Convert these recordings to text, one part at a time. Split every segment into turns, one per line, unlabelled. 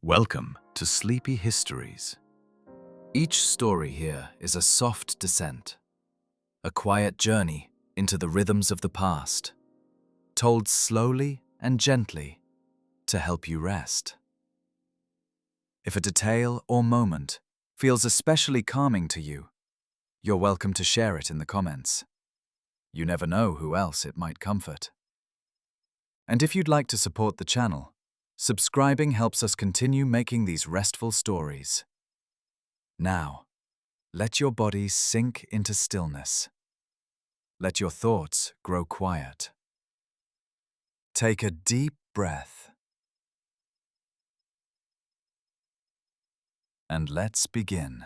Welcome to Sleepy Histories. Each story here is a soft descent, a quiet journey into the rhythms of the past, told slowly and gently to help you rest. If a detail or moment feels especially calming to you, you're welcome to share it in the comments. You never know who else it might comfort. And if you'd like to support the channel, subscribing helps us continue making these restful stories. Now, let your body sink into stillness. Let your thoughts grow quiet. Take a deep breath. And let's begin.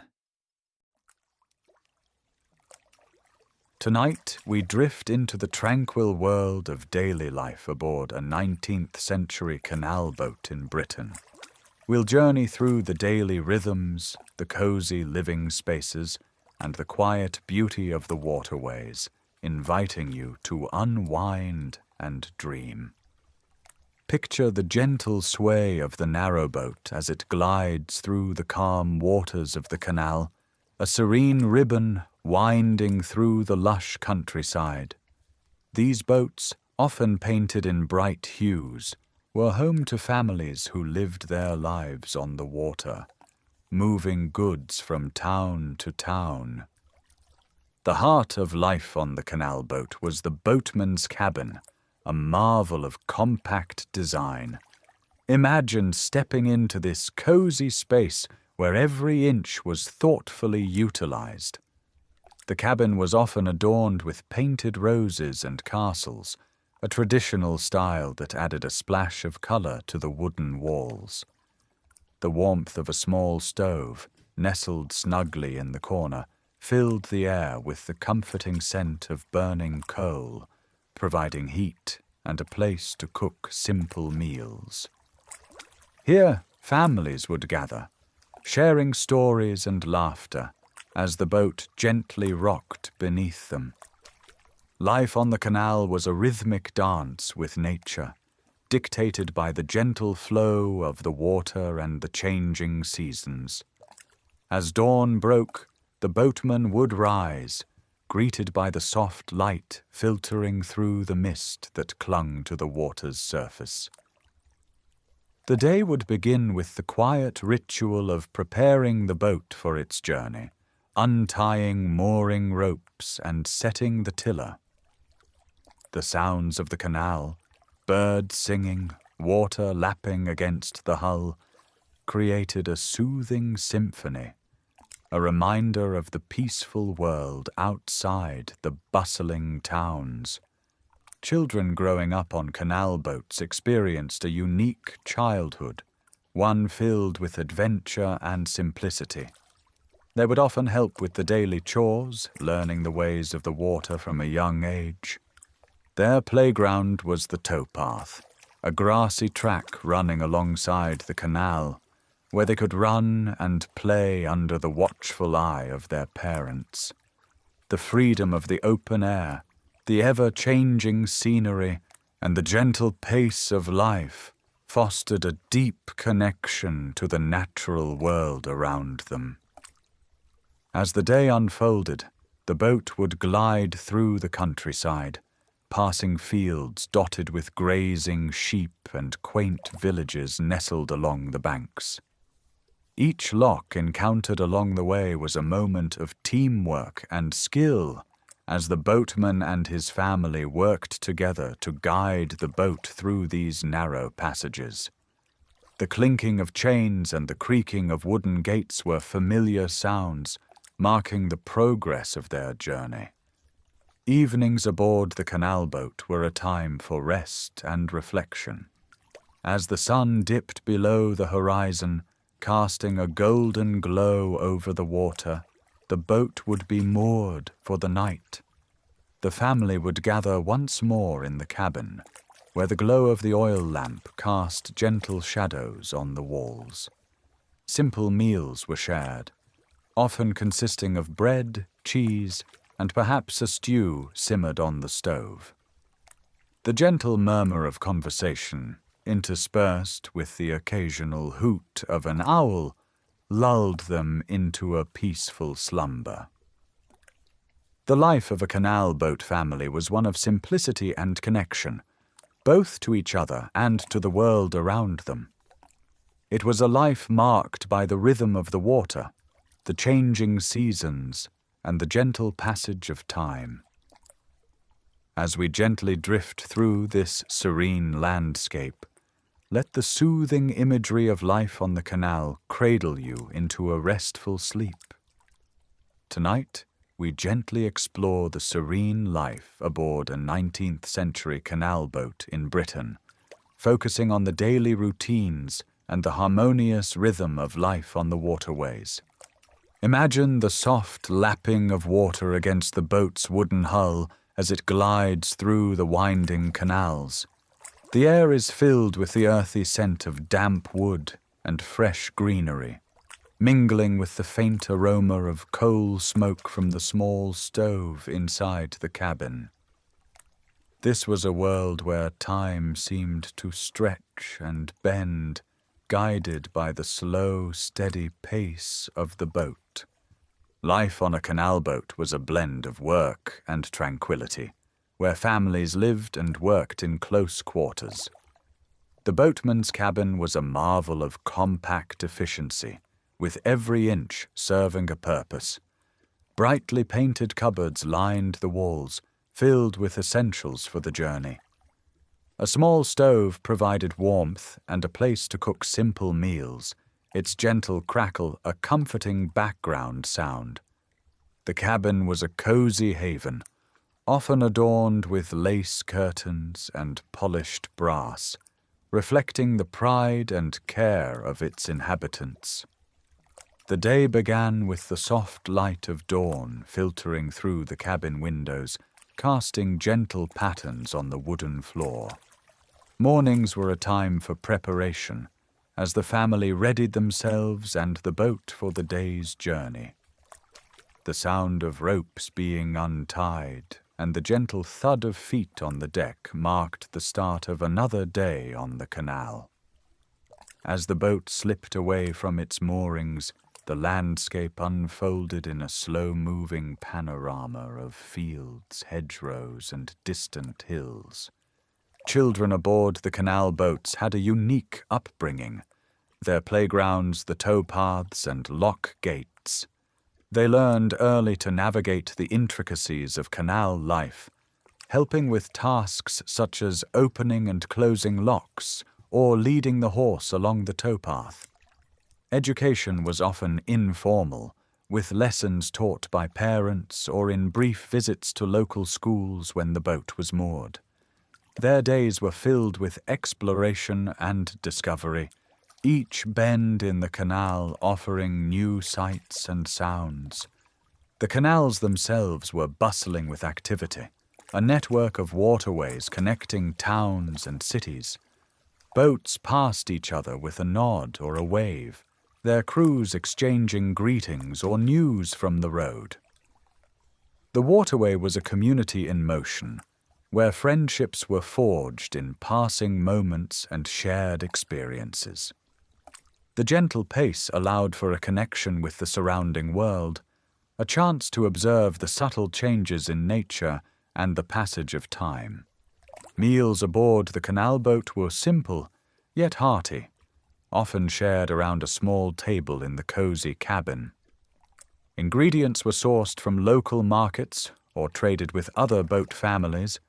Tonight, we drift into the tranquil world of daily life aboard a 19th-century canal boat in Britain. We'll journey through the daily rhythms, the cozy living spaces, and the quiet beauty of the waterways, inviting you to unwind and dream. Picture the gentle sway of the narrowboat as it glides through the calm waters of the canal, a serene ribbon winding through the lush countryside. These boats, often painted in bright hues, were home to families who lived their lives on the water, moving goods from town to town. The heart of life on the canal boat was the boatman's cabin, a marvel of compact design. Imagine stepping into this cozy space where every inch was thoughtfully utilized. The cabin was often adorned with painted roses and castles, a traditional style that added a splash of color to the wooden walls. The warmth of a small stove, nestled snugly in the corner, filled the air with the comforting scent of burning coal, providing heat and a place to cook simple meals. Here, families would gather, sharing stories and laughter, as the boat gently rocked beneath them. Life on the canal was a rhythmic dance with nature, dictated by the gentle flow of the water and the changing seasons. As dawn broke, the boatman would rise, greeted by the soft light filtering through the mist that clung to the water's surface. The day would begin with the quiet ritual of preparing the boat for its journey, untying mooring ropes and setting the tiller. The sounds of the canal, birds singing, water lapping against the hull, created a soothing symphony, a reminder of the peaceful world outside the bustling towns. Children growing up on canal boats experienced a unique childhood, one filled with adventure and simplicity. They would often help with the daily chores, learning the ways of the water from a young age. Their playground was the towpath, a grassy track running alongside the canal, where they could run and play under the watchful eye of their parents. The freedom of the open air, the ever-changing scenery, and the gentle pace of life fostered a deep connection to the natural world around them. As the day unfolded, the boat would glide through the countryside, passing fields dotted with grazing sheep and quaint villages nestled along the banks. Each lock encountered along the way was a moment of teamwork and skill as the boatman and his family worked together to guide the boat through these narrow passages. The clinking of chains and the creaking of wooden gates were familiar sounds, marking the progress of their journey. Evenings aboard the canal boat were a time for rest and reflection. As the sun dipped below the horizon, casting a golden glow over the water, the boat would be moored for the night. The family would gather once more in the cabin, where the glow of the oil lamp cast gentle shadows on the walls. Simple meals were shared, often consisting of bread, cheese, and perhaps a stew simmered on the stove. The gentle murmur of conversation, interspersed with the occasional hoot of an owl, lulled them into a peaceful slumber. The life of a canal boat family was one of simplicity and connection, both to each other and to the world around them. It was a life marked by the rhythm of the water, the changing seasons, and the gentle passage of time. As we gently drift through this serene landscape, let the soothing imagery of life on the canal cradle you into a restful sleep. Tonight, we gently explore the serene life aboard a 19th-century canal boat in Britain, focusing on the daily routines and the harmonious rhythm of life on the waterways. Imagine the soft lapping of water against the boat's wooden hull as it glides through the winding canals. The air is filled with the earthy scent of damp wood and fresh greenery, mingling with the faint aroma of coal smoke from the small stove inside the cabin. This was a world where time seemed to stretch and bend, guided by the slow, steady pace of the boat. Life on a canal boat was a blend of work and tranquility, where families lived and worked in close quarters. The boatman's cabin was a marvel of compact efficiency, with every inch serving a purpose. Brightly painted cupboards lined the walls, filled with essentials for the journey. A small stove provided warmth and a place to cook simple meals, its gentle crackle a comforting background sound. The cabin was a cozy haven, often adorned with lace curtains and polished brass, reflecting the pride and care of its inhabitants. The day began with the soft light of dawn filtering through the cabin windows, casting gentle patterns on the wooden floor. Mornings were a time for preparation, as the family readied themselves and the boat for the day's journey. The sound of ropes being untied and the gentle thud of feet on the deck marked the start of another day on the canal. As the boat slipped away from its moorings, the landscape unfolded in a slow-moving panorama of fields, hedgerows, and distant hills. Children aboard the canal boats had a unique upbringing, their playgrounds the towpaths and lock gates. They learned early to navigate the intricacies of canal life, helping with tasks such as opening and closing locks or leading the horse along the towpath. Education was often informal, with lessons taught by parents or in brief visits to local schools when the boat was moored. Their days were filled with exploration and discovery, each bend in the canal offering new sights and sounds. The canals themselves were bustling with activity, a network of waterways connecting towns and cities. Boats passed each other with a nod or a wave, their crews exchanging greetings or news from the road. The waterway was a community in motion, where friendships were forged in passing moments and shared experiences. The gentle pace allowed for a connection with the surrounding world, a chance to observe the subtle changes in nature and the passage of time. Meals aboard the canal boat were simple, yet hearty, often shared around a small table in the cozy cabin. Ingredients were sourced from local markets or traded with other boat families,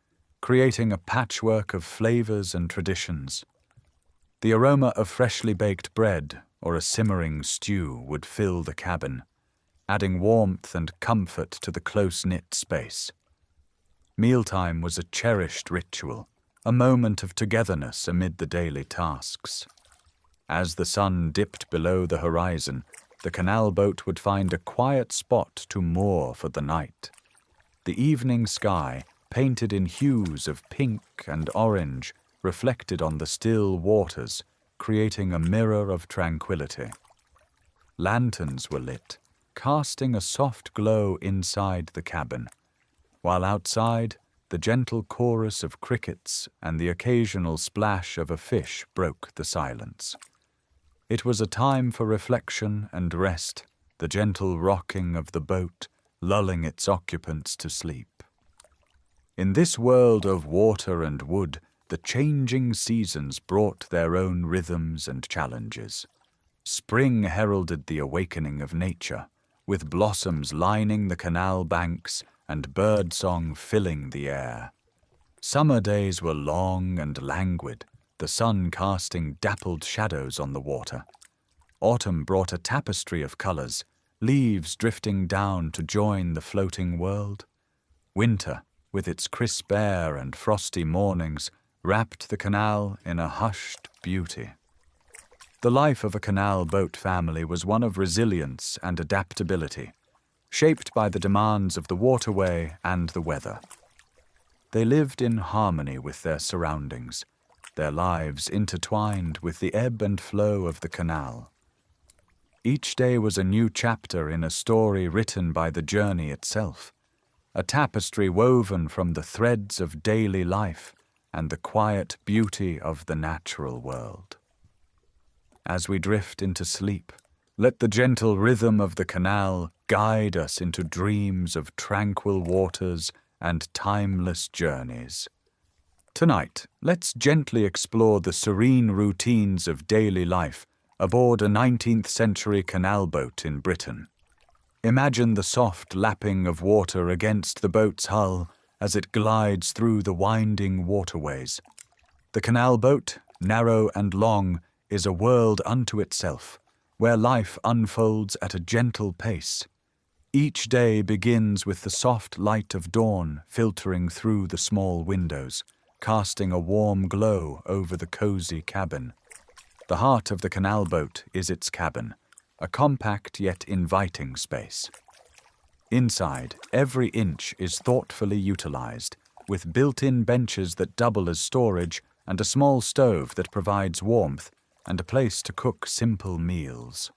creating a patchwork of flavors and traditions. The aroma of freshly baked bread or a simmering stew would fill the cabin, adding warmth and comfort to the close-knit space. Mealtime was a cherished ritual, a moment of togetherness amid the daily tasks. As the sun dipped below the horizon, the canal boat would find a quiet spot to moor for the night. The evening sky, painted in hues of pink and orange, reflected on the still waters, creating a mirror of tranquility. Lanterns were lit, casting a soft glow inside the cabin, while outside, the gentle chorus of crickets and the occasional splash of a fish broke the silence. It was a time for reflection and rest, the gentle rocking of the boat lulling its occupants to sleep. In this world of water and wood, the changing seasons brought their own rhythms and challenges. Spring heralded the awakening of nature, with blossoms lining the canal banks and birdsong filling the air. Summer days were long and languid, the sun casting dappled shadows on the water. Autumn brought a tapestry of colors, leaves drifting down to join the floating world. Winter, with its crisp air and frosty mornings, wrapped the canal in a hushed beauty. The life of a canal boat family was one of resilience and adaptability, shaped by the demands of the waterway and the weather. They lived in harmony with their surroundings, their lives intertwined with the ebb and flow of the canal. Each day was a new chapter in a story written by the journey itself, a tapestry woven from the threads of daily life and the quiet beauty of the natural world. As we drift into sleep, let the gentle rhythm of the canal guide us into dreams of tranquil waters and timeless journeys. Tonight, let's gently explore the serene routines of daily life aboard a 19th-century canal boat in Britain. Imagine the soft lapping of water against the boat's hull as it glides through the winding waterways. The canal boat, narrow and long, is a world unto itself, where life unfolds at a gentle pace. Each day begins with the soft light of dawn filtering through the small windows, casting a warm glow over the cozy cabin. The heart of the canal boat is its cabin, a compact yet inviting space. Inside, every inch is thoughtfully utilized, with built-in benches that double as storage and a small stove that provides warmth and a place to cook simple meals.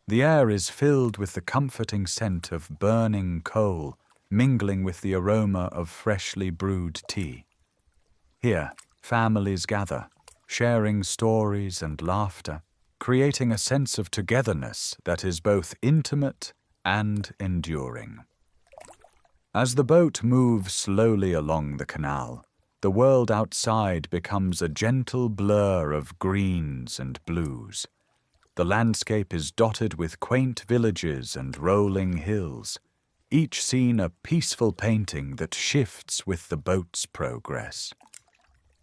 The air is filled with the comforting scent of burning coal, mingling with the aroma of freshly brewed tea. Here, families gather, sharing stories and laughter, creating a sense of togetherness that is both intimate and enduring. As the boat moves slowly along the canal, the world outside becomes a gentle blur of greens and blues. The landscape is dotted with quaint villages and rolling hills, each scene a peaceful painting that shifts with the boat's progress.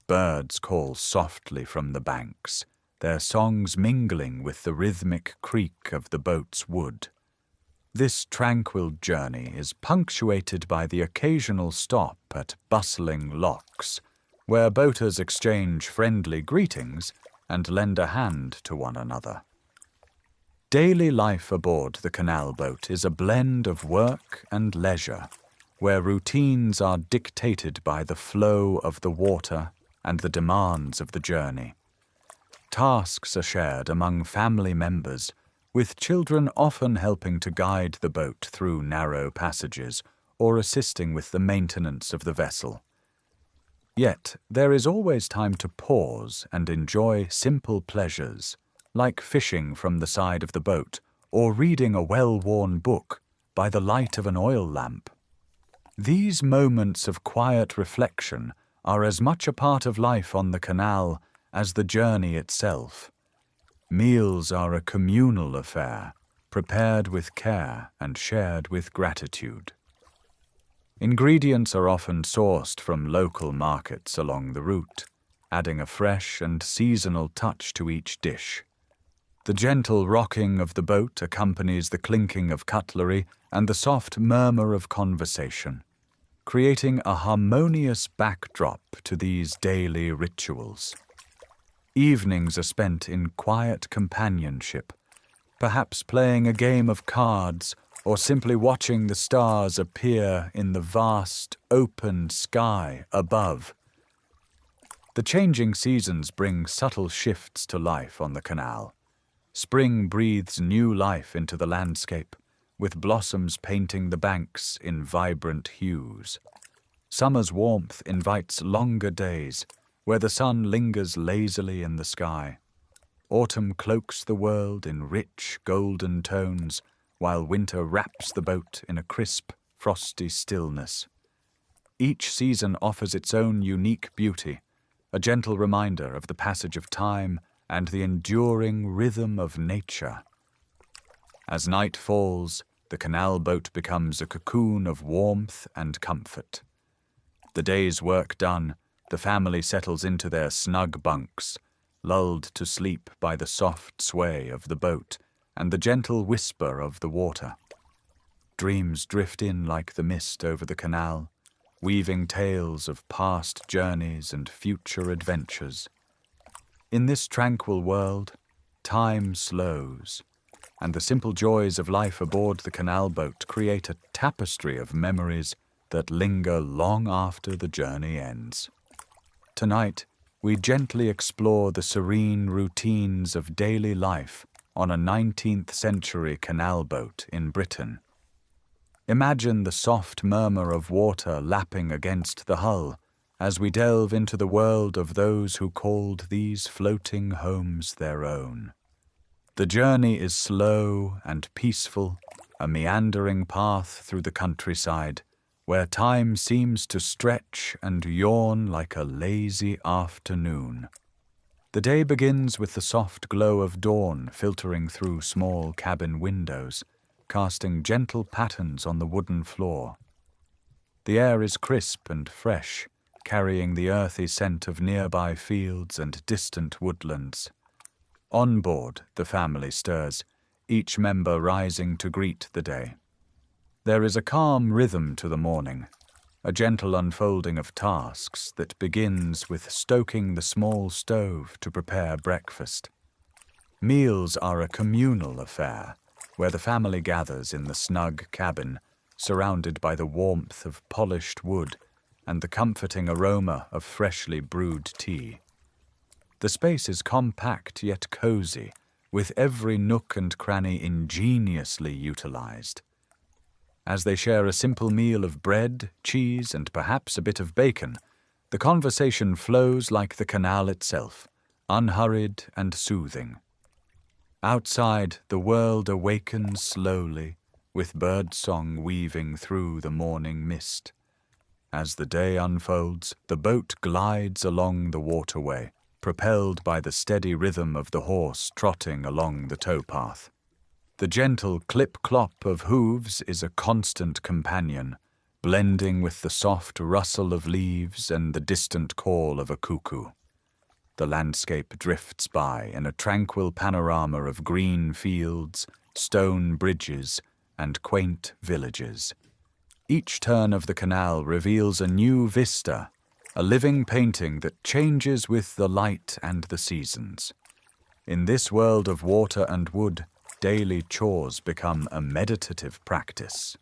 Birds call softly from the banks, their songs mingling with the rhythmic creak of the boat's wood. This tranquil journey is punctuated by the occasional stop at bustling locks, where boaters exchange friendly greetings and lend a hand to one another. Daily life aboard the canal boat is a blend of work and leisure, where routines are dictated by the flow of the water and the demands of the journey. Tasks are shared among family members, with children often helping to guide the boat through narrow passages or assisting with the maintenance of the vessel. Yet, there is always time to pause and enjoy simple pleasures, like fishing from the side of the boat or reading a well-worn book by the light of an oil lamp. These moments of quiet reflection are as much a part of life on the canal as the journey itself. Meals are a communal affair, prepared with care and shared with gratitude. Ingredients are often sourced from local markets along the route, adding a fresh and seasonal touch to each dish. The gentle rocking of the boat accompanies the clinking of cutlery and the soft murmur of conversation, creating a harmonious backdrop to these daily rituals. Evenings are spent in quiet companionship, perhaps playing a game of cards or simply watching the stars appear in the vast, open sky above. The changing seasons bring subtle shifts to life on the canal. Spring breathes new life into the landscape, with blossoms painting the banks in vibrant hues. Summer's warmth invites longer days, where the sun lingers lazily in the sky. Autumn cloaks the world in rich, golden tones, while winter wraps the boat in a crisp, frosty stillness. Each season offers its own unique beauty, a gentle reminder of the passage of time and the enduring rhythm of nature. As night falls, the canal boat becomes a cocoon of warmth and comfort. The day's work done, the family settles into their snug bunks, lulled to sleep by the soft sway of the boat and the gentle whisper of the water. Dreams drift in like the mist over the canal, weaving tales of past journeys and future adventures. In this tranquil world, time slows, and the simple joys of life aboard the canal boat create a tapestry of memories that linger long after the journey ends. Tonight, we gently explore the serene routines of daily life on a 19th-century canal boat in Britain. Imagine the soft murmur of water lapping against the hull as we delve into the world of those who called these floating homes their own. The journey is slow and peaceful, a meandering path through the countryside, where time seems to stretch and yawn like a lazy afternoon. The day begins with the soft glow of dawn filtering through small cabin windows, casting gentle patterns on the wooden floor. The air is crisp and fresh, carrying the earthy scent of nearby fields and distant woodlands. On board, the family stirs, each member rising to greet the day. There is a calm rhythm to the morning, a gentle unfolding of tasks that begins with stoking the small stove to prepare breakfast. Meals are a communal affair, where the family gathers in the snug cabin, surrounded by the warmth of polished wood and the comforting aroma of freshly brewed tea. The space is compact yet cozy, with every nook and cranny ingeniously utilized. As they share a simple meal of bread, cheese, and perhaps a bit of bacon, the conversation flows like the canal itself, unhurried and soothing. Outside, the world awakens slowly, with birdsong weaving through the morning mist. As the day unfolds, the boat glides along the waterway, propelled by the steady rhythm of the horse trotting along the towpath. The gentle clip-clop of hooves is a constant companion, blending with the soft rustle of leaves and the distant call of a cuckoo. The landscape drifts by in a tranquil panorama of green fields, stone bridges, and quaint villages. Each turn of the canal reveals a new vista, a living painting that changes with the light and the seasons. In this world of water and wood, daily chores become a meditative practice.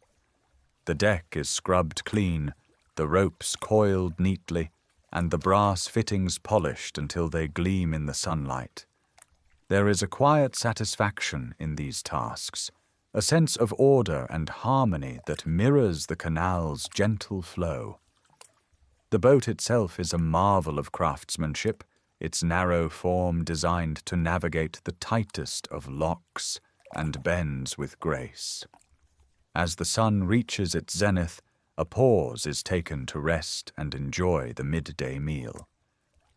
The deck is scrubbed clean, the ropes coiled neatly, and the brass fittings polished until they gleam in the sunlight. There is a quiet satisfaction in these tasks, a sense of order and harmony that mirrors the canal's gentle flow. The boat itself is a marvel of craftsmanship, its narrow form designed to navigate the tightest of locks and bends with grace. As the sun reaches its zenith, a pause is taken to rest and enjoy the midday meal.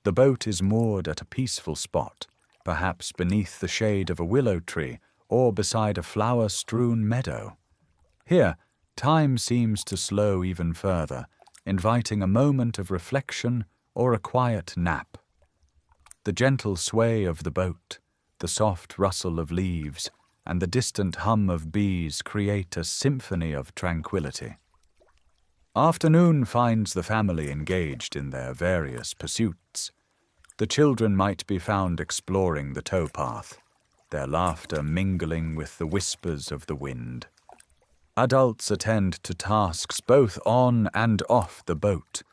The boat is moored at a peaceful spot, perhaps beneath the shade of a willow tree or beside a flower-strewn meadow. Here, time seems to slow even further, inviting a moment of reflection or a quiet nap. The gentle sway of the boat, the soft rustle of leaves, and the distant hum of bees create a symphony of tranquility. Afternoon finds the family engaged in their various pursuits. The children might be found exploring the towpath, their laughter mingling with the whispers of the wind. Adults attend to tasks both on and off the boat,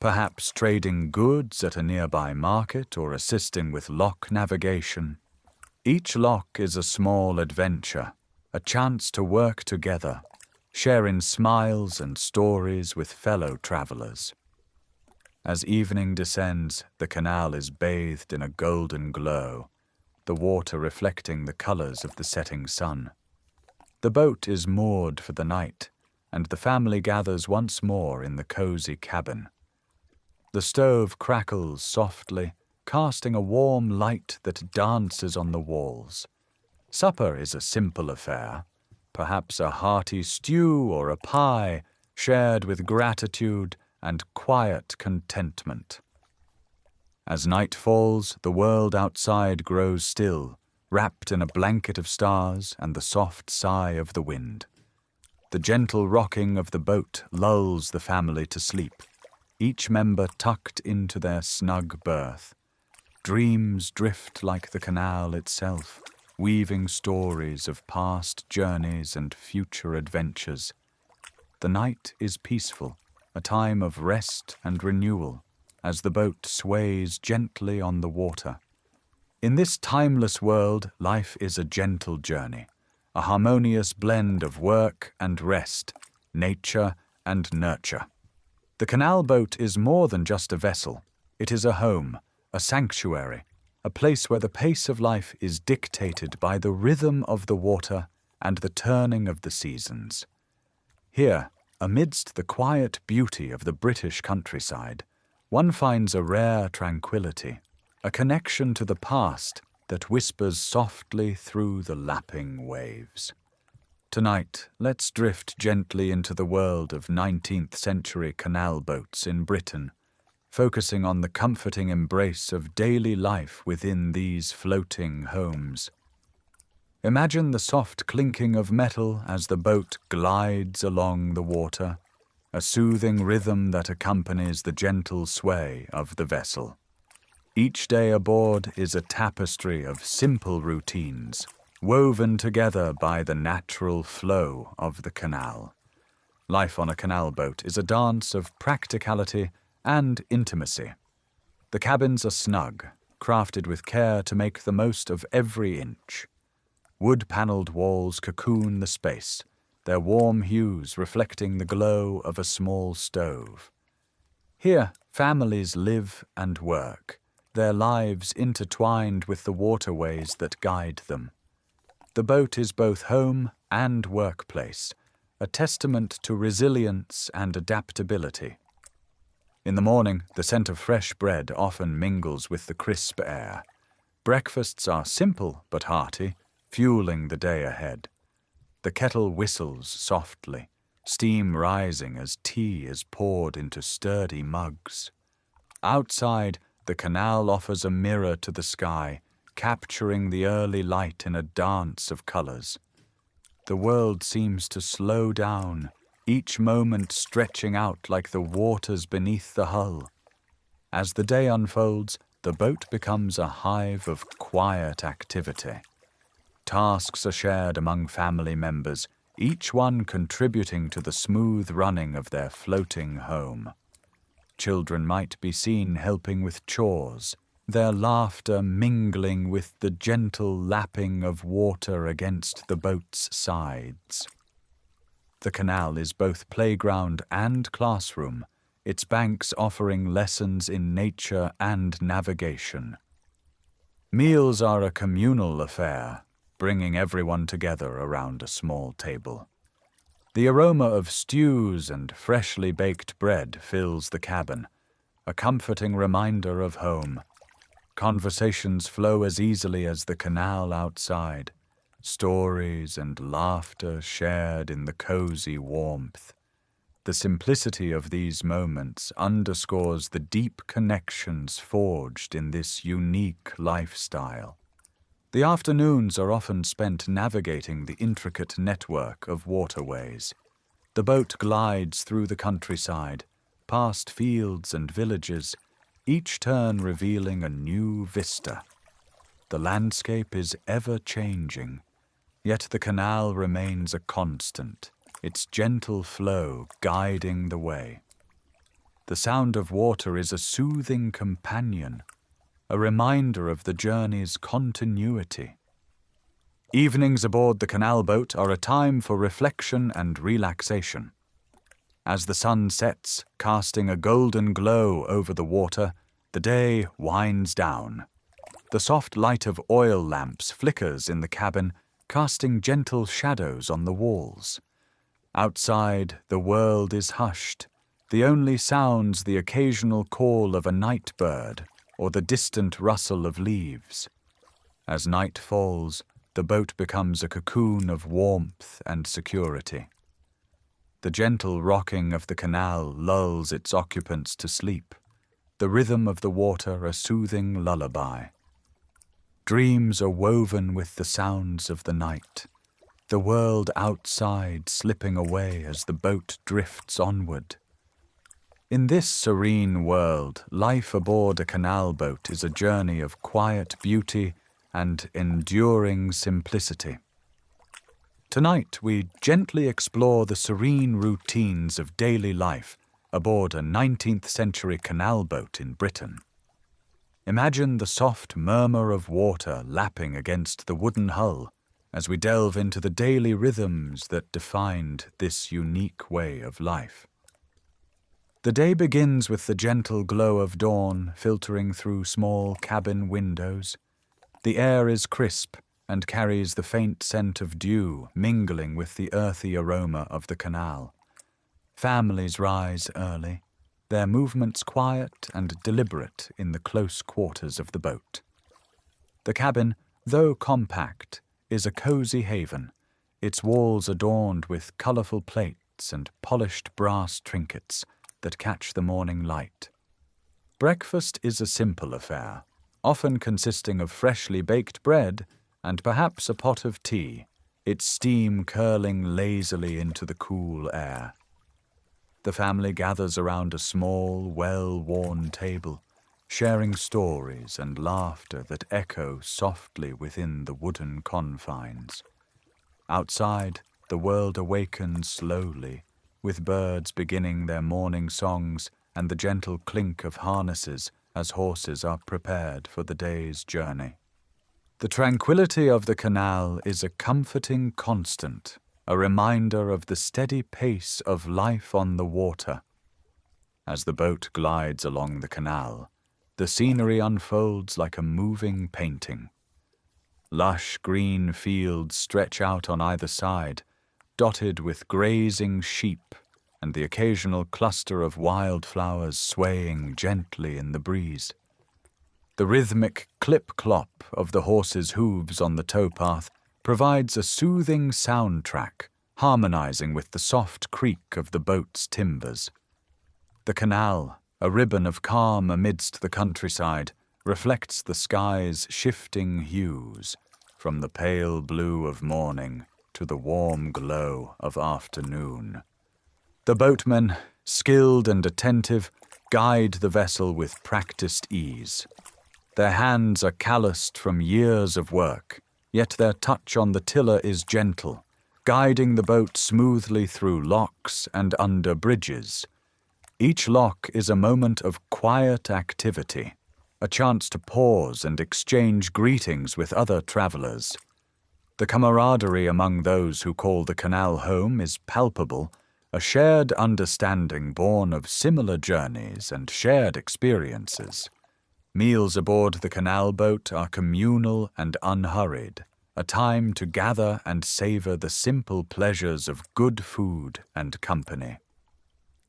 perhaps trading goods at a nearby market or assisting with lock navigation. Each lock is a small adventure, a chance to work together, sharing smiles and stories with fellow travelers. As evening descends, the canal is bathed in a golden glow, the water reflecting the colors of the setting sun. The boat is moored for the night, and the family gathers once more in the cozy cabin. The stove crackles softly, casting a warm light that dances on the walls. Supper is a simple affair, perhaps a hearty stew or a pie, shared with gratitude and quiet contentment. As night falls, the world outside grows still, wrapped in a blanket of stars and the soft sigh of the wind. The gentle rocking of the boat lulls the family to sleep, each member tucked into their snug berth. Dreams drift like the canal itself, weaving stories of past journeys and future adventures. The night is peaceful, a time of rest and renewal, as the boat sways gently on the water. In this timeless world, life is a gentle journey, a harmonious blend of work and rest, nature and nurture. The canal boat is more than just a vessel. It is a home, a sanctuary, a place where the pace of life is dictated by the rhythm of the water and the turning of the seasons. Here, amidst the quiet beauty of the British countryside, one finds a rare tranquility, a connection to the past that whispers softly through the lapping waves. Tonight, let's drift gently into the world of 19th-century canal boats in Britain, focusing on the comforting embrace of daily life within these floating homes. Imagine the soft clinking of metal as the boat glides along the water, a soothing rhythm that accompanies the gentle sway of the vessel. Each day aboard is a tapestry of simple routines, woven together by the natural flow of the canal. Life on a canal boat is a dance of practicality and intimacy. The cabins are snug, crafted with care to make the most of every inch. Wood-paneled walls cocoon the space, their warm hues reflecting the glow of a small stove. Here, families live and work, their lives intertwined with the waterways that guide them. The boat is both home and workplace, a testament to resilience and adaptability. In the morning, the scent of fresh bread often mingles with the crisp air. Breakfasts are simple but hearty, fueling the day ahead. The kettle whistles softly, steam rising as tea is poured into sturdy mugs. Outside, the canal offers a mirror to the sky, capturing the early light in a dance of colors. The world seems to slow down, each moment stretching out like the waters beneath the hull. As the day unfolds, the boat becomes a hive of quiet activity. Tasks are shared among family members, each one contributing to the smooth running of their floating home. Children might be seen helping with chores, their laughter mingling with the gentle lapping of water against the boat's sides. The canal is both playground and classroom, its banks offering lessons in nature and navigation. Meals are a communal affair, bringing everyone together around a small table. The aroma of stews and freshly baked bread fills the cabin, a comforting reminder of home. Conversations flow as easily as the canal outside, stories and laughter shared in the cozy warmth. The simplicity of these moments underscores the deep connections forged in this unique lifestyle. The afternoons are often spent navigating the intricate network of waterways. The boat glides through the countryside, past fields and villages, each turn revealing a new vista. The landscape is ever-changing, yet the canal remains a constant, its gentle flow guiding the way. The sound of water is a soothing companion, a reminder of the journey's continuity. Evenings aboard the canal boat are a time for reflection and relaxation. As the sun sets, casting a golden glow over the water, the day winds down. The soft light of oil lamps flickers in the cabin, casting gentle shadows on the walls. Outside, the world is hushed. The only sounds the occasional call of a night bird or the distant rustle of leaves. As night falls, the boat becomes a cocoon of warmth and security. The gentle rocking of the canal lulls its occupants to sleep, the rhythm of the water a soothing lullaby. Dreams are woven with the sounds of the night, the world outside slipping away as the boat drifts onward. In this serene world, life aboard a canal boat is a journey of quiet beauty and enduring simplicity. Tonight, we gently explore the serene routines of daily life aboard a 19th-century canal boat in Britain. Imagine the soft murmur of water lapping against the wooden hull as we delve into the daily rhythms that defined this unique way of life. The day begins with the gentle glow of dawn filtering through small cabin windows. The air is crisp and carries the faint scent of dew mingling with the earthy aroma of the canal. Families rise early, their movements quiet and deliberate in the close quarters of the boat. The cabin, though compact, is a cozy haven, its walls adorned with colorful plates and polished brass trinkets that catch the morning light. Breakfast is a simple affair, often consisting of freshly baked bread and perhaps a pot of tea, its steam curling lazily into the cool air. The family gathers around a small, well-worn table, sharing stories and laughter that echo softly within the wooden confines. Outside, the world awakens slowly, with birds beginning their morning songs and the gentle clink of harnesses as horses are prepared for the day's journey. The tranquility of the canal is a comforting constant, a reminder of the steady pace of life on the water. As the boat glides along the canal, the scenery unfolds like a moving painting. Lush green fields stretch out on either side, dotted with grazing sheep and the occasional cluster of wildflowers swaying gently in the breeze. The rhythmic clip-clop of the horses' hooves on the towpath provides a soothing soundtrack, harmonizing with the soft creak of the boat's timbers. The canal, a ribbon of calm amidst the countryside, reflects the sky's shifting hues, from the pale blue of morning to the warm glow of afternoon. The boatmen, skilled and attentive, guide the vessel with practiced ease. Their hands are calloused from years of work, yet their touch on the tiller is gentle, guiding the boat smoothly through locks and under bridges. Each lock is a moment of quiet activity, a chance to pause and exchange greetings with other travelers. The camaraderie among those who call the canal home is palpable, a shared understanding born of similar journeys and shared experiences. Meals aboard the canal boat are communal and unhurried, a time to gather and savor the simple pleasures of good food and company.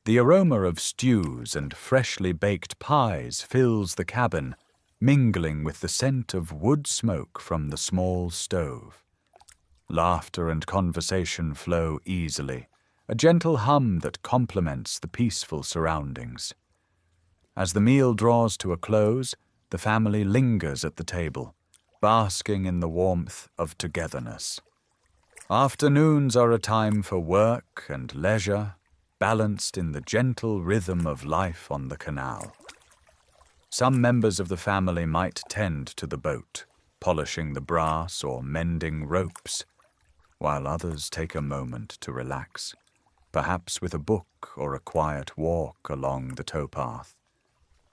The aroma of stews and freshly baked pies fills the cabin, mingling with the scent of wood smoke from the small stove. Laughter and conversation flow easily, a gentle hum that complements the peaceful surroundings. As the meal draws to a close, the family lingers at the table, basking in the warmth of togetherness. Afternoons are a time for work and leisure, balanced in the gentle rhythm of life on the canal. Some members of the family might tend to the boat, polishing the brass or mending ropes, while others take a moment to relax, perhaps with a book or a quiet walk along the towpath.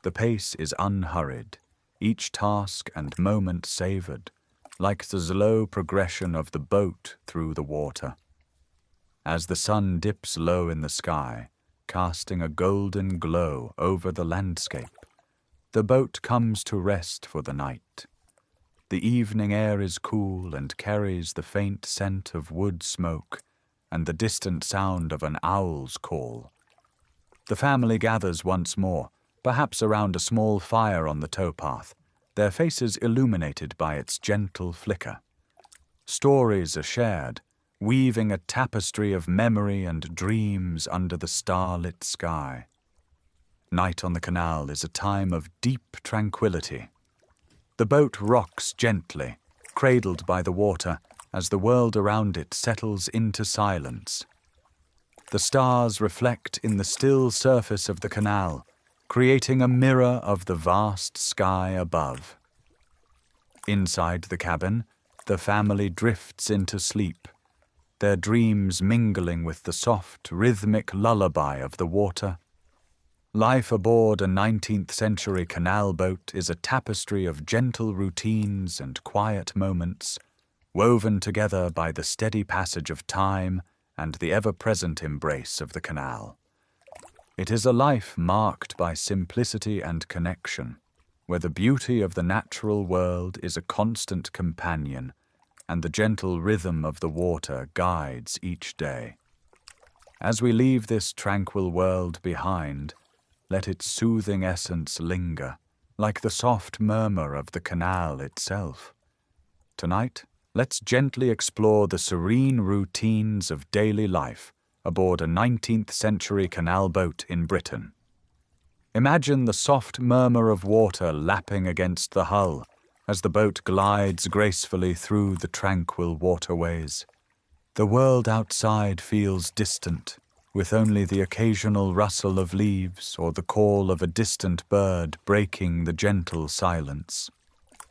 The pace is unhurried, each task and moment savored, like the slow progression of the boat through the water. As the sun dips low in the sky, casting a golden glow over the landscape, the boat comes to rest for the night. The evening air is cool and carries the faint scent of wood smoke and the distant sound of an owl's call. The family gathers once more, perhaps around a small fire on the towpath, their faces illuminated by its gentle flicker. Stories are shared, weaving a tapestry of memory and dreams under the starlit sky. Night on the canal is a time of deep tranquility. The boat rocks gently, cradled by the water, as the world around it settles into silence. The stars reflect in the still surface of the canal, creating a mirror of the vast sky above. Inside the cabin, the family drifts into sleep, their dreams mingling with the soft, rhythmic lullaby of the water. Life aboard a 19th-century canal boat is a tapestry of gentle routines and quiet moments, woven together by the steady passage of time and the ever-present embrace of the canal. It is a life marked by simplicity and connection, where the beauty of the natural world is a constant companion and the gentle rhythm of the water guides each day. As we leave this tranquil world behind, let its soothing essence linger, like the soft murmur of the canal itself. Tonight, let's gently explore the serene routines of daily life aboard a 19th-century canal boat in Britain. Imagine the soft murmur of water lapping against the hull as the boat glides gracefully through the tranquil waterways. The world outside feels distant, with only the occasional rustle of leaves or the call of a distant bird breaking the gentle silence.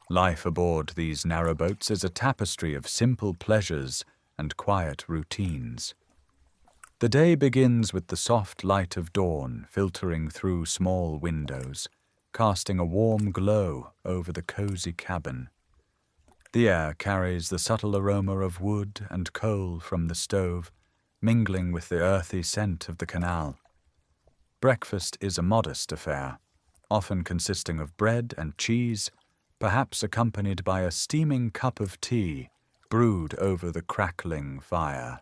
Life aboard these narrowboats is a tapestry of simple pleasures and quiet routines. The day begins with the soft light of dawn filtering through small windows, casting a warm glow over the cozy cabin. The air carries the subtle aroma of wood and coal from the stove, mingling with the earthy scent of the canal. Breakfast is a modest affair, often consisting of bread and cheese, perhaps accompanied by a steaming cup of tea brewed over the crackling fire.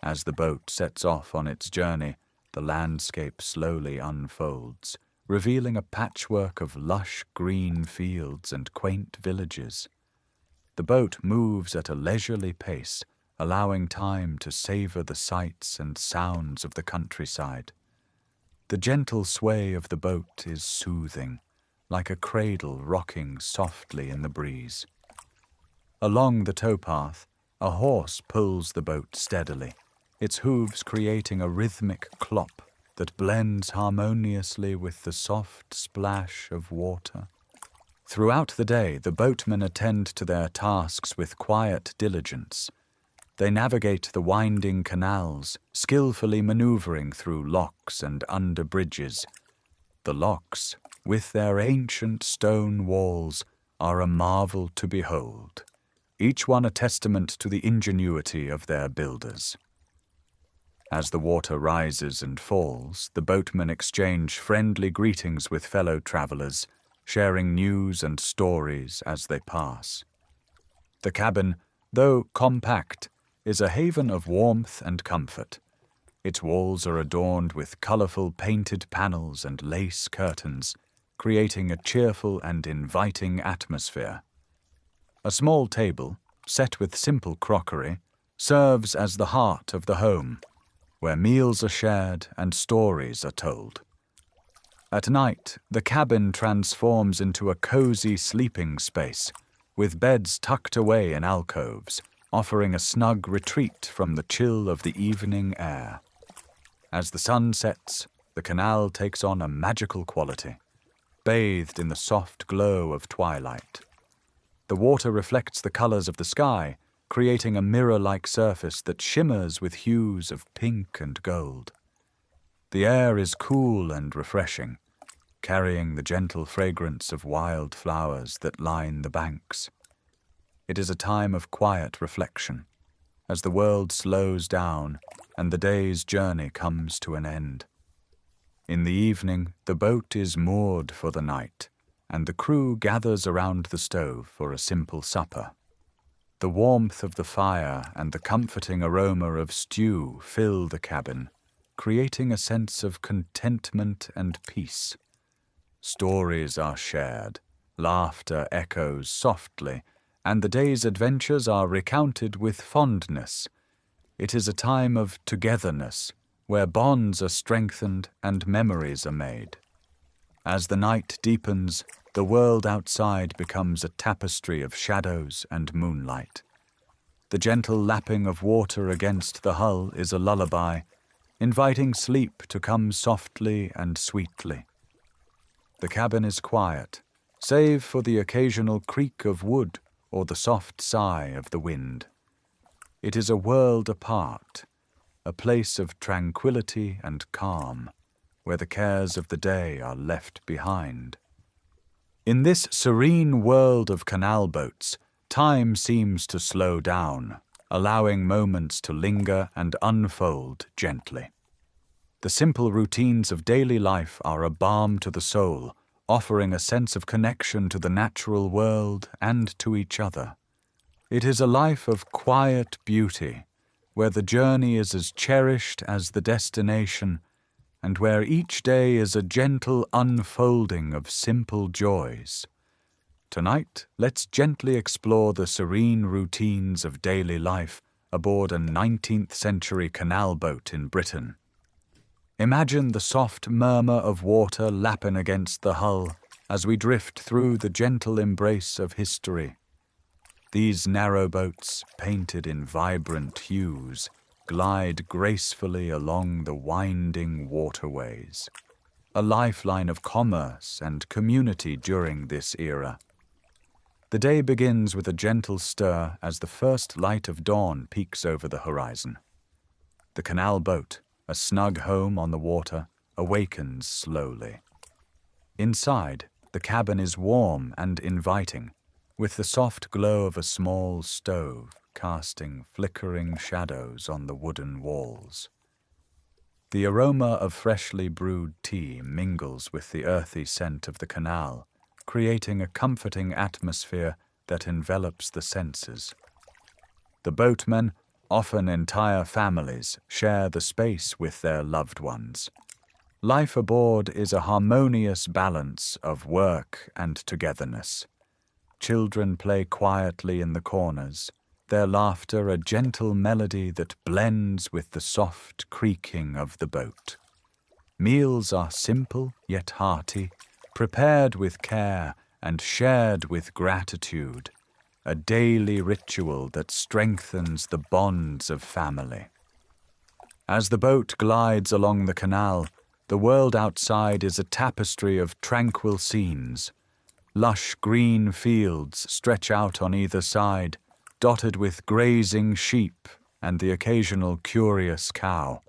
As the boat sets off on its journey, the landscape slowly unfolds, revealing a patchwork of lush green fields and quaint villages. The boat moves at a leisurely pace, allowing time to savor the sights and sounds of the countryside. The gentle sway of the boat is soothing, like a cradle rocking softly in the breeze. Along the towpath, a horse pulls the boat steadily, its hooves creating a rhythmic clop that blends harmoniously with the soft splash of water. Throughout the day, the boatmen attend to their tasks with quiet diligence. They navigate the winding canals, skillfully maneuvering through locks and under bridges. The locks, with their ancient stone walls, are a marvel to behold, each one a testament to the ingenuity of their builders. As the water rises and falls, the boatmen exchange friendly greetings with fellow travelers, sharing news and stories as they pass. The cabin, though compact, is a haven of warmth and comfort. Its walls are adorned with colorful painted panels and lace curtains, creating a cheerful and inviting atmosphere. A small table, set with simple crockery, serves as the heart of the home, where meals are shared and stories are told. At night, the cabin transforms into a cozy sleeping space, with beds tucked away in alcoves, offering a snug retreat from the chill of the evening air. As the sun sets, the canal takes on a magical quality, bathed in the soft glow of twilight. The water reflects the colors of the sky, creating a mirror-like surface that shimmers with hues of pink and gold. The air is cool and refreshing, carrying the gentle fragrance of wild flowers that line the banks. It is a time of quiet reflection, as the world slows down and the day's journey comes to an end. In the evening, the boat is moored for the night, and the crew gathers around the stove for a simple supper. The warmth of the fire and the comforting aroma of stew fill the cabin, creating a sense of contentment and peace. Stories are shared, laughter echoes softly, and the day's adventures are recounted with fondness. It is a time of togetherness, where bonds are strengthened and memories are made. As the night deepens, the world outside becomes a tapestry of shadows and moonlight. The gentle lapping of water against the hull is a lullaby, inviting sleep to come softly and sweetly. The cabin is quiet, save for the occasional creak of wood or the soft sigh of the wind. It is a world apart, a place of tranquility and calm, where the cares of the day are left behind. In this serene world of canal boats, time seems to slow down, allowing moments to linger and unfold gently. The simple routines of daily life are a balm to the soul, offering a sense of connection to the natural world and to each other. It is a life of quiet beauty, where the journey is as cherished as the destination, and where each day is a gentle unfolding of simple joys. Tonight, let's gently explore the serene routines of daily life aboard a 19th-century canal boat in Britain. Imagine the soft murmur of water lapping against the hull as we drift through the gentle embrace of history. These narrowboats, painted in vibrant hues, glide gracefully along the winding waterways, a lifeline of commerce and community during this era. The day begins with a gentle stir as the first light of dawn peeks over the horizon. The canal boat, a snug home on the water, awakens slowly. Inside, the cabin is warm and inviting, with the soft glow of a small stove casting flickering shadows on the wooden walls. The aroma of freshly brewed tea mingles with the earthy scent of the canal, creating a comforting atmosphere that envelops the senses. The boatmen, often entire families, share the space with their loved ones. Life aboard is a harmonious balance of work and togetherness. Children play quietly in the corners, their laughter a gentle melody that blends with the soft creaking of the boat. Meals are simple yet hearty, prepared with care and shared with gratitude, a daily ritual that strengthens the bonds of family. As the boat glides along the canal, the world outside is a tapestry of tranquil scenes. Lush green fields stretch out on either side, dotted with grazing sheep and the occasional curious cow.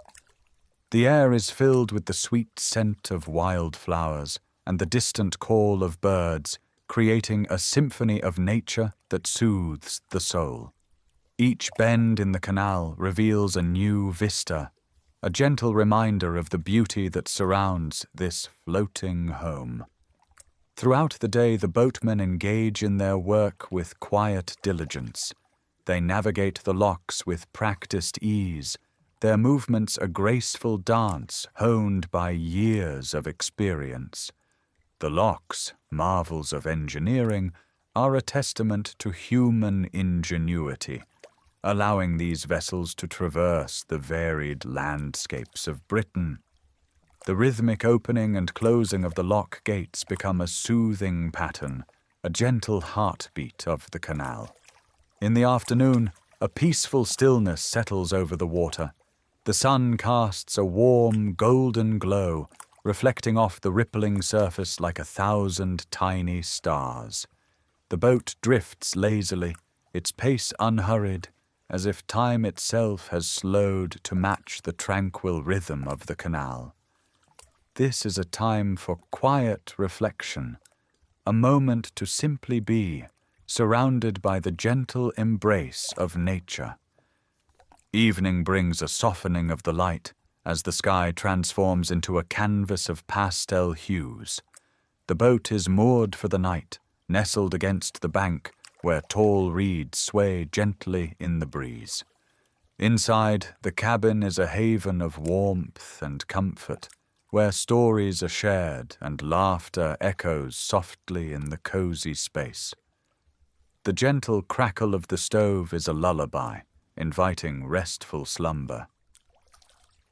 The air is filled with the sweet scent of wildflowers and the distant call of birds, creating a symphony of nature that soothes the soul. Each bend in the canal reveals a new vista, a gentle reminder of the beauty that surrounds this floating home. Throughout the day, the boatmen engage in their work with quiet diligence. They navigate the locks with practiced ease, their movements a graceful dance honed by years of experience. The locks, marvels of engineering, are a testament to human ingenuity, allowing these vessels to traverse the varied landscapes of Britain. The rhythmic opening and closing of the lock gates become a soothing pattern, a gentle heartbeat of the canal. In the afternoon, a peaceful stillness settles over the water. The sun casts a warm, golden glow, reflecting off the rippling surface like 1,000 tiny stars. The boat drifts lazily, its pace unhurried, as if time itself has slowed to match the tranquil rhythm of the canal. This is a time for quiet reflection, a moment to simply be, surrounded by the gentle embrace of nature. Evening brings a softening of the light as the sky transforms into a canvas of pastel hues. The boat is moored for the night, nestled against the bank where tall reeds sway gently in the breeze. Inside, the cabin is a haven of warmth and comfort, where stories are shared and laughter echoes softly in the cozy space. The gentle crackle of the stove is a lullaby, inviting restful slumber.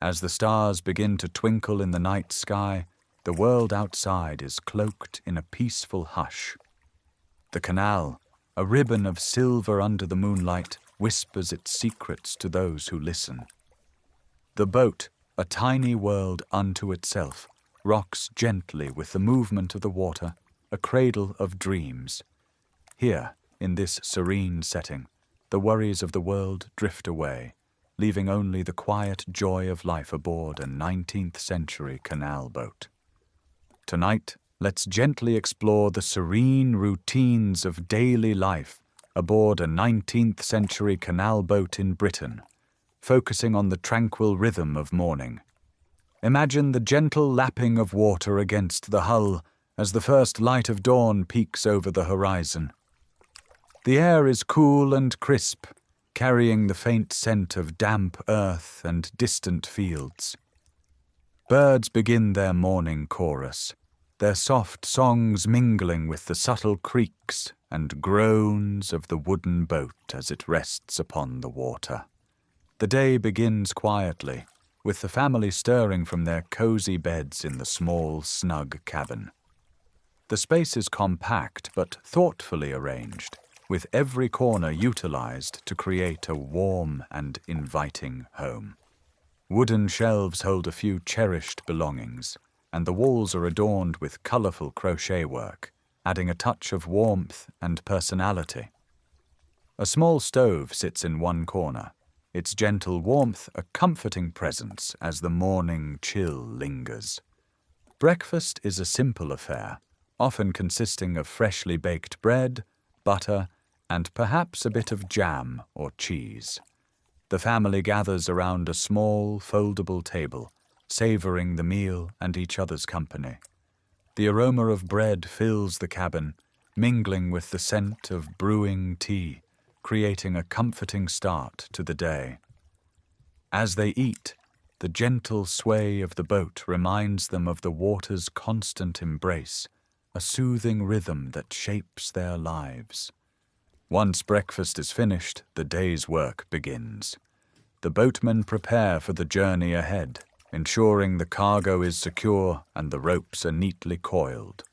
As the stars begin to twinkle in the night sky, the world outside is cloaked in a peaceful hush. The canal, a ribbon of silver under the moonlight, whispers its secrets to those who listen. The boat, a tiny world unto itself, rocks gently with the movement of the water, a cradle of dreams. Here, in this serene setting, the worries of the world drift away, leaving only the quiet joy of life aboard a 19th-century canal boat. Tonight, let's gently explore the serene routines of daily life aboard a 19th-century canal boat in Britain, focusing on the tranquil rhythm of morning. Imagine the gentle lapping of water against the hull as the first light of dawn peeks over the horizon. The air is cool and crisp, carrying the faint scent of damp earth and distant fields. Birds begin their morning chorus, their soft songs mingling with the subtle creaks and groans of the wooden boat as it rests upon the water. The day begins quietly, with the family stirring from their cozy beds in the small, snug cabin. The space is compact but thoughtfully arranged, with every corner utilized to create a warm and inviting home. Wooden shelves hold a few cherished belongings, and the walls are adorned with colorful crochet work, adding a touch of warmth and personality. A small stove sits in one corner, its gentle warmth a comforting presence as the morning chill lingers. Breakfast is a simple affair, often consisting of freshly baked bread, butter, and perhaps a bit of jam or cheese. The family gathers around a small, foldable table, savoring the meal and each other's company. The aroma of bread fills the cabin, mingling with the scent of brewing tea, creating a comforting start to the day. As they eat, the gentle sway of the boat reminds them of the water's constant embrace, a soothing rhythm that shapes their lives. Once breakfast is finished, the day's work begins. The boatmen prepare for the journey ahead, ensuring the cargo is secure and the ropes are neatly coiled.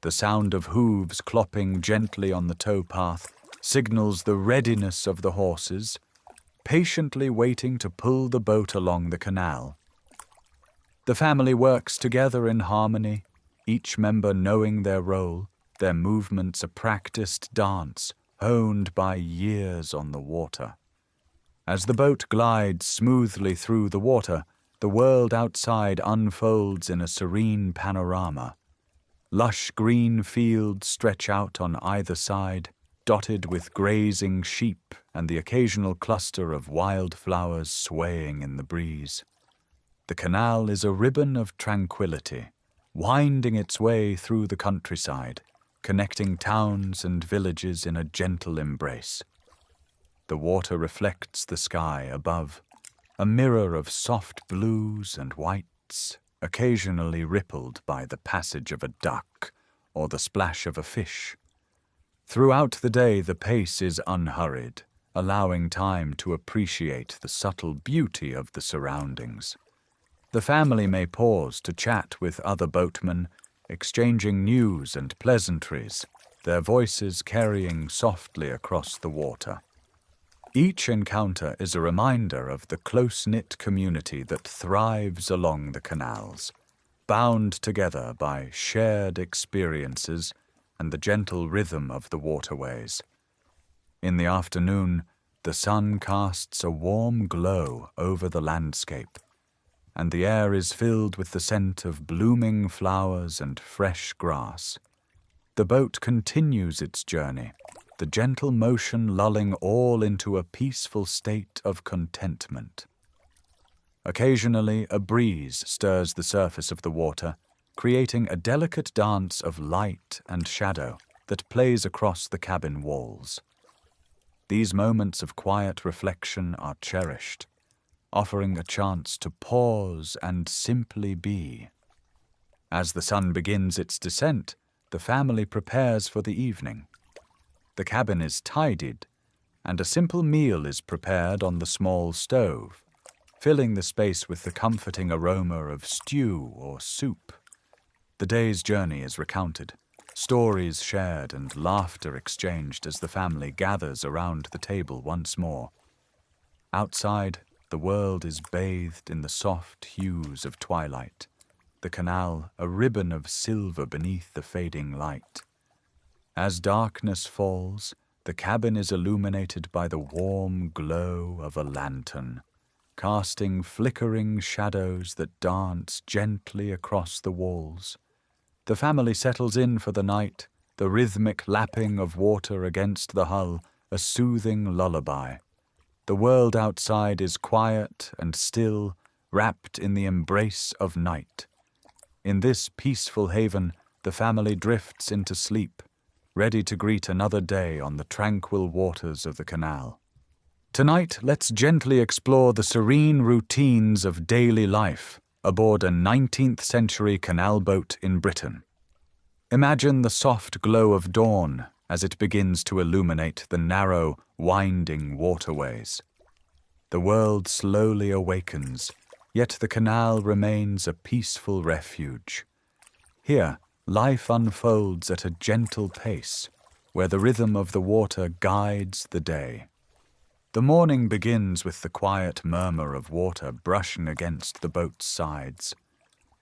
The sound of hooves clopping gently on the towpath signals the readiness of the horses, patiently waiting to pull the boat along the canal. The family works together in harmony, each member knowing their role, their movements a practiced dance, honed by years on the water. As the boat glides smoothly through the water, the world outside unfolds in a serene panorama. Lush green fields stretch out on either side, dotted with grazing sheep and the occasional cluster of wildflowers swaying in the breeze. The canal is a ribbon of tranquility, winding its way through the countryside, connecting towns and villages in a gentle embrace. The water reflects the sky above, a mirror of soft blues and whites, occasionally rippled by the passage of a duck or the splash of a fish. Throughout the day, the pace is unhurried, allowing time to appreciate the subtle beauty of the surroundings. The family may pause to chat with other boatmen, exchanging news and pleasantries, their voices carrying softly across the water. Each encounter is a reminder of the close-knit community that thrives along the canals, bound together by shared experiences and the gentle rhythm of the waterways. In the afternoon, the sun casts a warm glow over the landscape, and the air is filled with the scent of blooming flowers and fresh grass. The boat continues its journey, the gentle motion lulling all into a peaceful state of contentment. Occasionally, a breeze stirs the surface of the water, creating a delicate dance of light and shadow that plays across the cabin walls. These moments of quiet reflection are cherished, offering a chance to pause and simply be. As the sun begins its descent, the family prepares for the evening. The cabin is tidied, and a simple meal is prepared on the small stove, filling the space with the comforting aroma of stew or soup. The day's journey is recounted, stories shared and laughter exchanged as the family gathers around the table once more. Outside, the world is bathed in the soft hues of twilight, the canal a ribbon of silver beneath the fading light. As darkness falls, the cabin is illuminated by the warm glow of a lantern, casting flickering shadows that dance gently across the walls. The family settles in for the night, the rhythmic lapping of water against the hull, a soothing lullaby. The world outside is quiet and still, wrapped in the embrace of night. In this peaceful haven, the family drifts into sleep, ready to greet another day on the tranquil waters of the canal. Tonight, let's gently explore the serene routines of daily life aboard a 19th-century canal boat in Britain. Imagine the soft glow of dawn as it begins to illuminate the narrow, winding waterways. The world slowly awakens, yet the canal remains a peaceful refuge. Here, life unfolds at a gentle pace, where the rhythm of the water guides the day. The morning begins with the quiet murmur of water brushing against the boat's sides.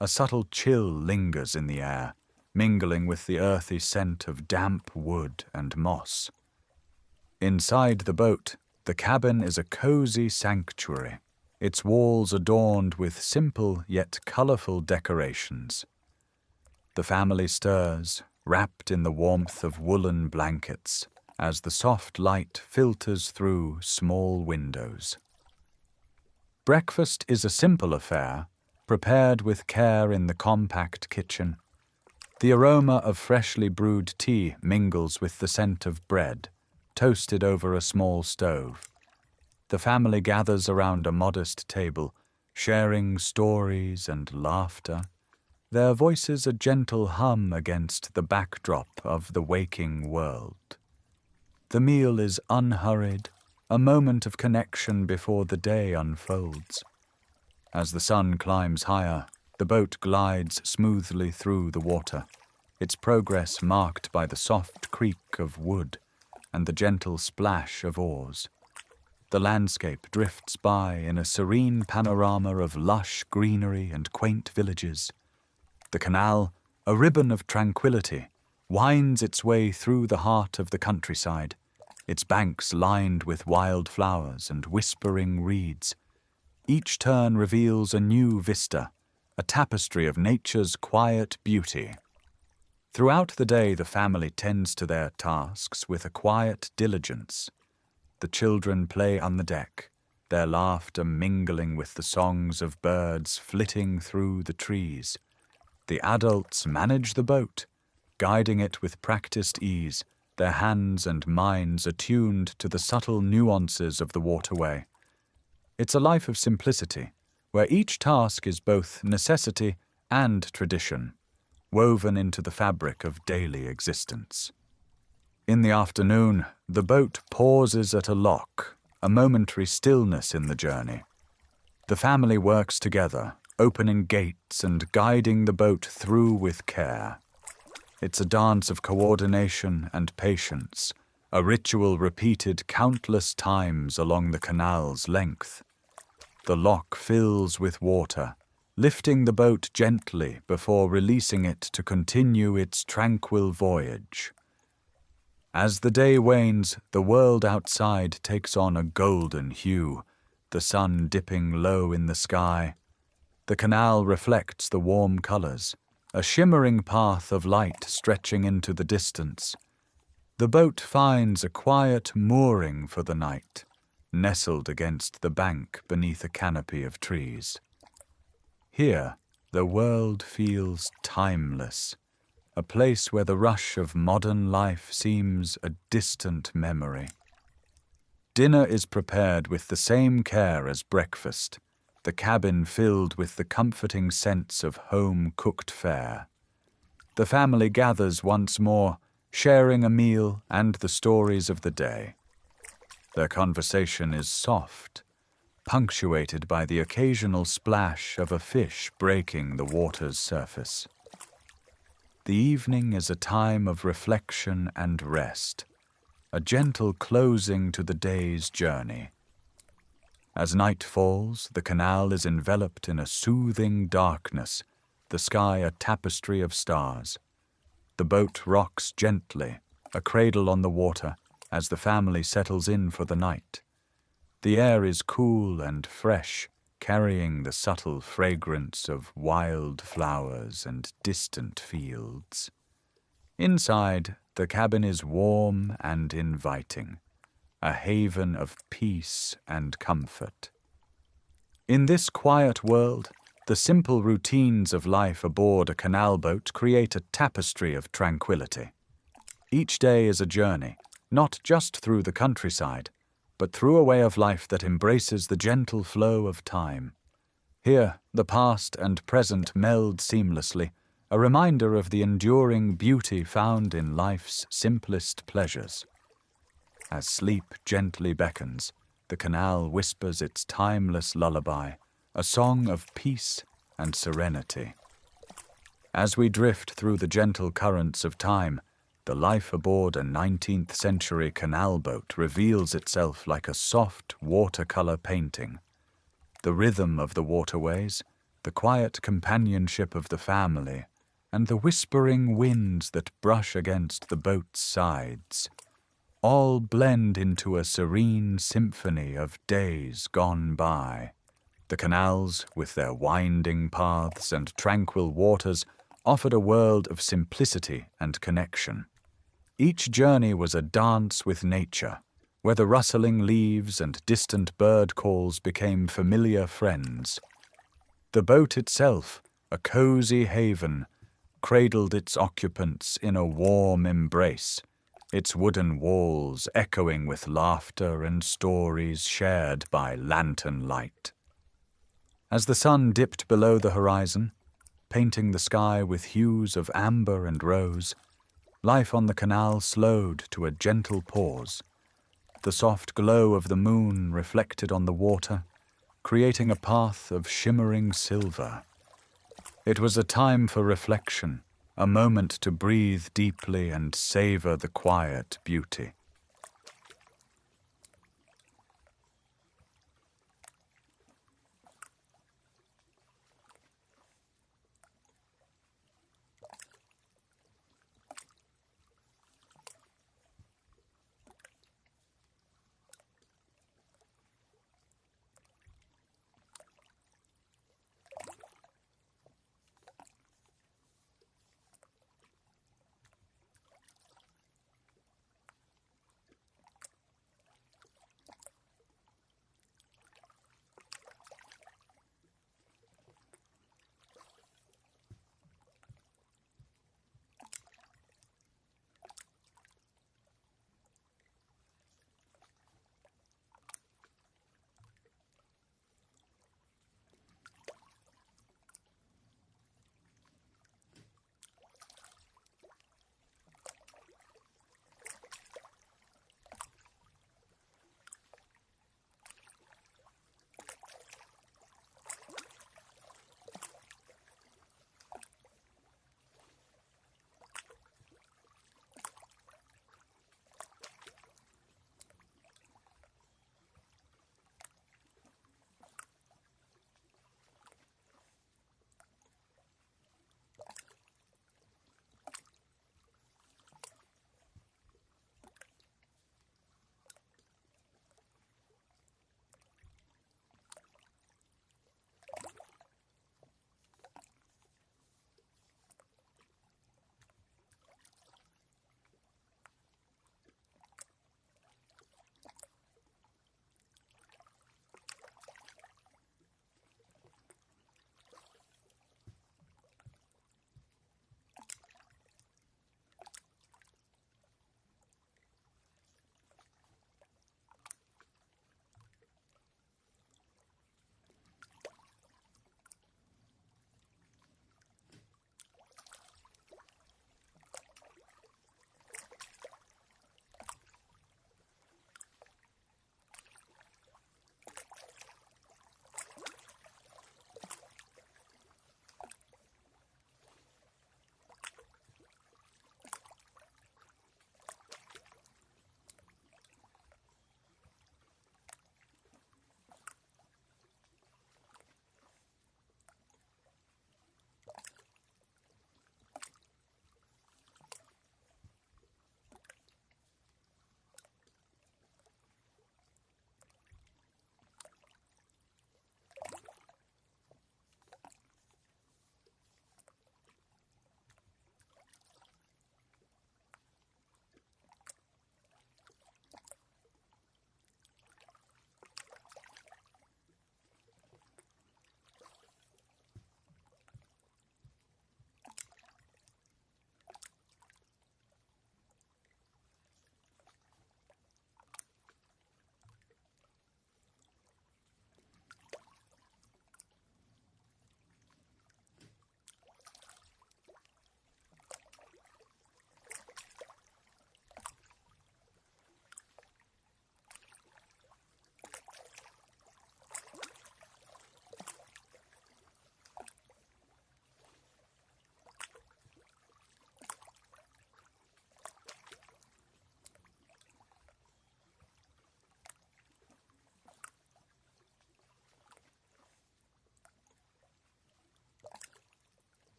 A subtle chill lingers in the air, mingling with the earthy scent of damp wood and moss. Inside the boat, the cabin is a cozy sanctuary, its walls adorned with simple yet colorful decorations. The family stirs, wrapped in the warmth of woolen blankets, as the soft light filters through small windows. Breakfast is a simple affair, prepared with care in the compact kitchen. The aroma of freshly brewed tea mingles with the scent of bread, toasted over a small stove. The family gathers around a modest table, sharing stories and laughter, their voices a gentle hum against the backdrop of the waking world. The meal is unhurried, a moment of connection before the day unfolds. As the sun climbs higher, the boat glides smoothly through the water, its progress marked by the soft creak of wood and the gentle splash of oars. The landscape drifts by in a serene panorama of lush greenery and quaint villages. The canal, a ribbon of tranquility, winds its way through the heart of the countryside, its banks lined with wild flowers and whispering reeds. Each turn reveals a new vista, a tapestry of nature's quiet beauty. Throughout the day, the family tends to their tasks with a quiet diligence. The children play on the deck, their laughter mingling with the songs of birds flitting through the trees. The adults manage the boat, guiding it with practiced ease, their hands and minds attuned to the subtle nuances of the waterway. It's a life of simplicity, where each task is both necessity and tradition, woven into the fabric of daily existence. In the afternoon, the boat pauses at a lock, a momentary stillness in the journey. The family works together, opening gates and guiding the boat through with care. It's a dance of coordination and patience, a ritual repeated countless times along the canal's length. The lock fills with water, lifting the boat gently before releasing it to continue its tranquil voyage. As the day wanes, the world outside takes on a golden hue, the sun dipping low in the sky. The canal reflects the warm colors, a shimmering path of light stretching into the distance. The boat finds a quiet mooring for the night, nestled against the bank beneath a canopy of trees. Here, the world feels timeless, a place where the rush of modern life seems a distant memory. Dinner is prepared with the same care as breakfast, the cabin filled with the comforting sense of home-cooked fare. The family gathers once more, sharing a meal and the stories of the day. Their conversation is soft, punctuated by the occasional splash of a fish breaking the water's surface. The evening is a time of reflection and rest, a gentle closing to the day's journey. As night falls, the canal is enveloped in a soothing darkness, the sky a tapestry of stars. The boat rocks gently, a cradle on the water, as the family settles in for the night. The air is cool and fresh, carrying the subtle fragrance of wild flowers and distant fields. Inside, the cabin is warm and inviting, a haven of peace and comfort. In this quiet world, the simple routines of life aboard a canal boat create a tapestry of tranquility. Each day is a journey, not just through the countryside, but through a way of life that embraces the gentle flow of time. Here, the past and present meld seamlessly, a reminder of the enduring beauty found in life's simplest pleasures. As sleep gently beckons, the canal whispers its timeless lullaby, a song of peace and serenity. As we drift through the gentle currents of time, the life aboard a 19th-century canal boat reveals itself like a soft watercolor painting. The rhythm of the waterways, the quiet companionship of the family, and the whispering winds that brush against the boat's sides, all blend into a serene symphony of days gone by. The canals, with their winding paths and tranquil waters, offered a world of simplicity and connection. Each journey was a dance with nature, where the rustling leaves and distant bird calls became familiar friends. The boat itself, a cozy haven, cradled its occupants in a warm embrace, its wooden walls echoing with laughter and stories shared by lantern light. As the sun dipped below the horizon, painting the sky with hues of amber and rose, life on the canal slowed to a gentle pause. The soft glow of the moon reflected on the water, creating a path of shimmering silver. It was a time for reflection, a moment to breathe deeply and savor the quiet beauty.